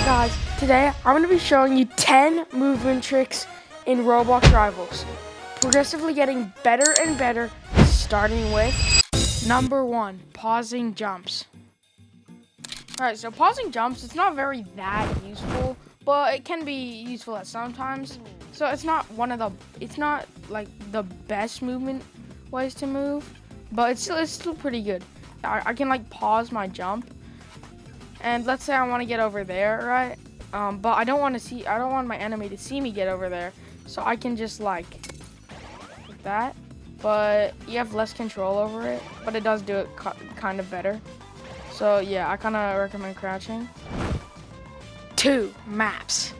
Guys, today I'm going to be showing you 10 movement tricks in Roblox Rivals. Progressively getting better and better, starting with number 1, pausing jumps. Alright, so pausing jumps, it's not very that useful, but it can be useful at sometimes. So it's not like the best movement ways to move, but it's still pretty good. I can like pause my jump. And let's say I want to get over there, right? But I don't want my enemy to see me get over there. So I can just like that. But you have less control over it. But it does do it kind of better. So yeah, I kind of recommend crouching. 2, maps.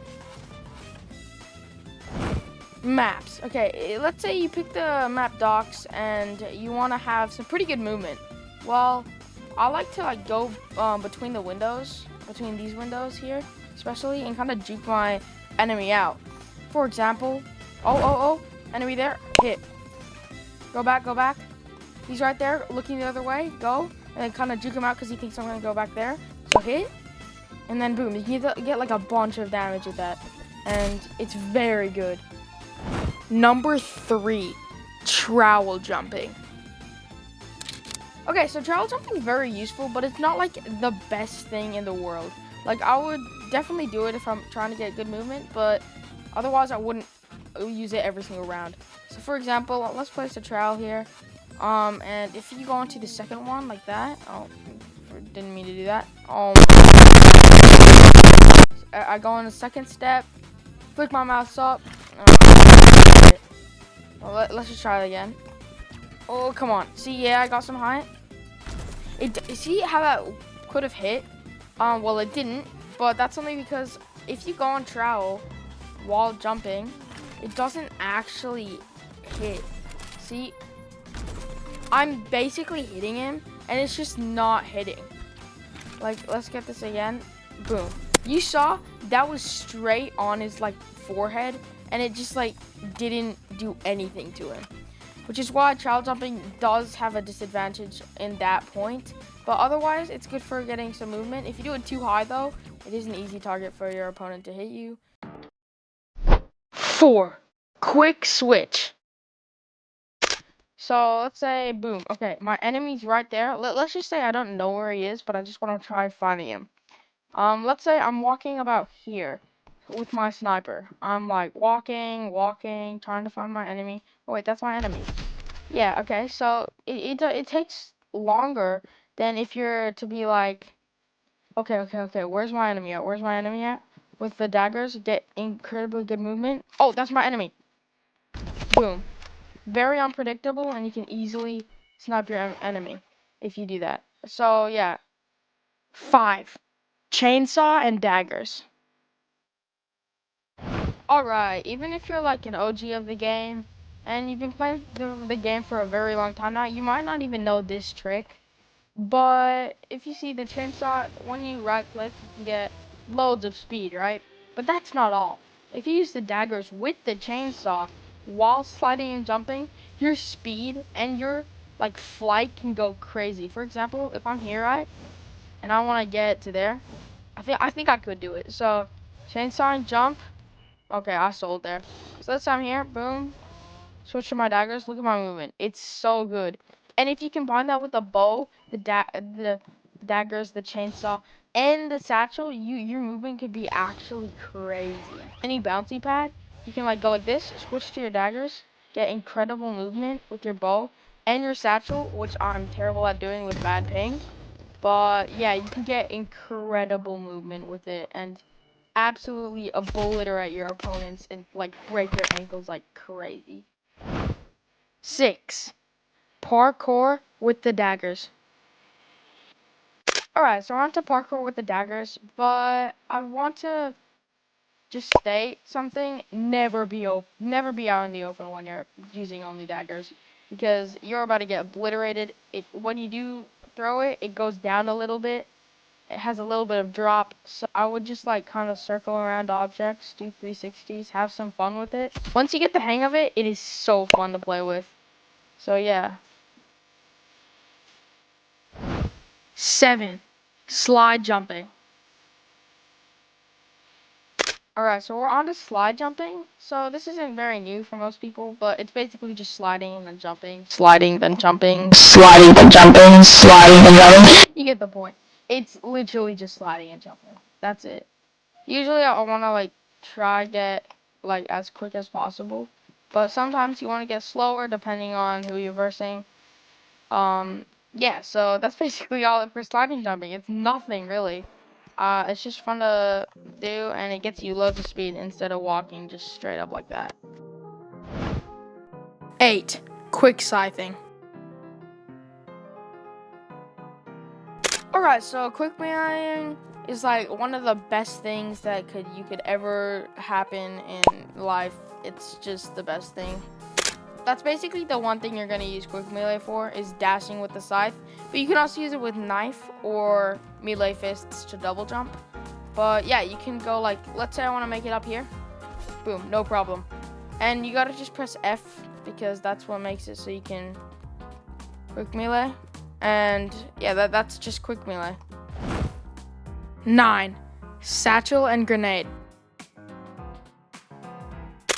Maps. Okay, let's say you pick the map docks and you want to have some pretty good movement. Well, I like to like go between these windows here, especially, and kind of juke my enemy out. For example, enemy there, hit. Go back. He's right there, looking the other way. Go, and then kind of juke him out because he thinks I'm gonna go back there. So hit, and then boom, you can get like a bunch of damage with that, and it's very good. Number 3, trowel jumping. Okay, so trowel jumping is very useful, but it's not like the best thing in the world. Like, I would definitely do it if I'm trying to get good movement, but otherwise I wouldn't use it every single round. So for example, let's place a trowel here. And if you go into the second one like that, didn't mean to do that. I go on the second step, flick my mouse up. Well, let's just try it again. Oh, come on. See, yeah, I got some height. See how that could have hit? Well, it didn't, but that's only because if you go on trowel while jumping, it doesn't actually hit. See, I'm basically hitting him, and it's just not hitting. Like, let's get this again. Boom. You saw that was straight on his like forehead, and it just like didn't do anything to him. Which is why trowel jumping does have a disadvantage in that point. But otherwise, it's good for getting some movement. If you do it too high, though, it is an easy target for your opponent to hit you. 4, quick switch. So let's say, boom. Okay, my enemy's right there. Let's just say I don't know where he is, but I just want to try finding him. Let's say I'm walking about here with my sniper. I'm like walking, trying to find my enemy. Oh wait, that's my enemy. Yeah, okay, so it takes longer than if you're to be like, okay, where's my enemy at? With the daggers, get incredibly good movement. Oh, that's my enemy. Boom. Very unpredictable, and you can easily snipe your enemy if you do that. So, yeah. 5, chainsaw and daggers. Alright, even if you're like an OG of the game, and you've been playing the game for a very long time now, you might not even know this trick. But if you see the chainsaw, when you right click, you can get loads of speed, right? But that's not all. If you use the daggers with the chainsaw while sliding and jumping, your speed and your like flight can go crazy. For example, if I'm here, right, and I want to get to there, I think I could do it. So chainsaw and jump. Okay, I sold there. So let's say I'm here, boom. Switch to my daggers. Look at my movement. It's so good. And if you combine that with the bow, the daggers, the chainsaw, and the satchel, your movement could be actually crazy. Any bouncy pad, you can like go like this, switch to your daggers, get incredible movement with your bow and your satchel, which I'm terrible at doing with bad ping. But yeah, you can get incredible movement with it and absolutely obliterate your opponents and like break their ankles like crazy. 6, parkour with the daggers. Alright, so we're on to parkour with the daggers, but I want to just state something. Never be out in the open when you're using only daggers, because you're about to get obliterated. When you do throw it, it goes down a little bit. It has a little bit of drop, so I would just like kind of circle around objects, do 360s, have some fun with it. Once you get the hang of it, it is so fun to play with. So yeah. 7, slide jumping. Alright, so we're on to slide jumping. So this isn't very new for most people, but it's basically just sliding and then jumping, sliding then jumping, sliding then jumping, sliding then jumping. You get the point. It's literally just sliding and jumping. That's it. Usually I want to like try get like as quick as possible, but sometimes you want to get slower depending on who you're versing. Yeah, so that's basically all for sliding jumping. It's nothing really. It's just fun to do, and it gets you loads of speed instead of walking just straight up like that. 8. Quick scything. Alright, so quick meleeing is like one of the best things that you could ever happen in life. It's just the best thing. That's basically the one thing you're going to use quick melee for, is dashing with the scythe. But you can also use it with knife or melee fists to double jump. But yeah, you can go like, let's say I want to make it up here. Boom, no problem. And you got to just press F, because that's what makes it so you can quick melee. And yeah, that's just quick melee. 9. Satchel and grenade.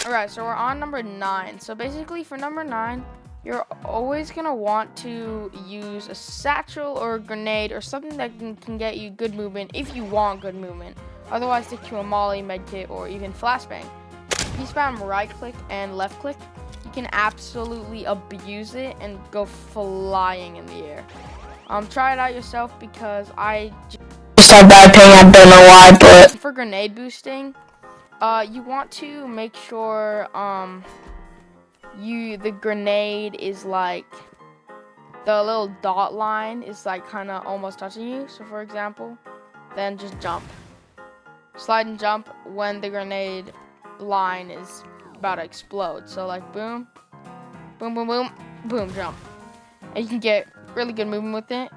Alright, so we're on number 9. So basically for number 9, you're always going to want to use a satchel or a grenade or something that can get you good movement if you want good movement. Otherwise, stick to a molly, medkit, or even flashbang. If you spam right click and left click, you can absolutely abuse it and go flying in the air. Try it out yourself, because I just had bad ping. I don't know why, but for grenade boosting, you want to make sure the grenade is like the little dot line is like kind of almost touching you. So for example, then just jump, slide and jump when the grenade line is about to explode. So like boom, boom, boom, boom, boom, jump, and you can get really good movement with it.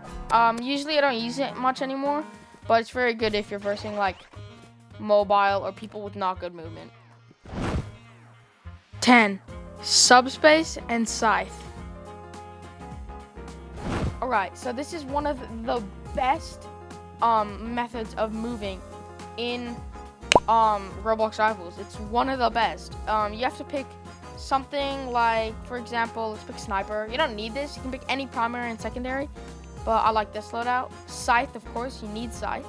Usually I don't use it much anymore, but it's very good if you're versing like mobile or people with not good movement. 10. Subspace and Scythe. Alright, so this is one of the best methods of moving in Roblox Rivals. It's one of the best. You have to pick something like, for example, let's pick sniper. You don't need this. You can pick any primary and secondary, but I like this loadout. Scythe, of course, you need Scythe,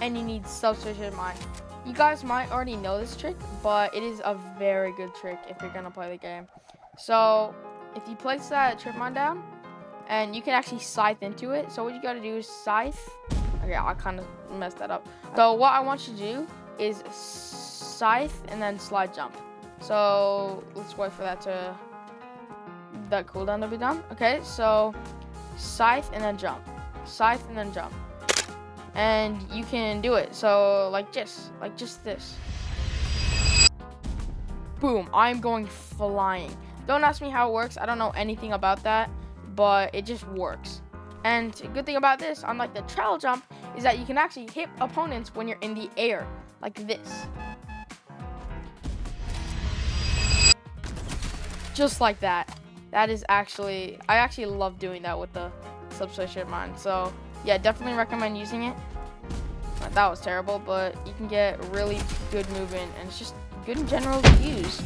and you need Subspace Mine. You guys might already know this trick, but it is a very good trick if you're gonna play the game. So if you place that trip mine down, and you can actually scythe into it. So what you gotta do is scythe. Okay, I kind of messed that up. So what I want you to do is scythe and then slide jump. So let's wait for that cooldown to be done. Okay, so scythe and then jump, scythe and then jump. And you can do it. So like just this. Boom, I'm going flying. Don't ask me how it works. I don't know anything about that, but it just works. And a good thing about this, unlike the trowel jump, is that you can actually hit opponents when you're in the air, like this. Just like that. That is actually, I actually love doing that with the Subspace Mine. So yeah, definitely recommend using it. That was terrible, but you can get really good movement, and it's just good in general to use.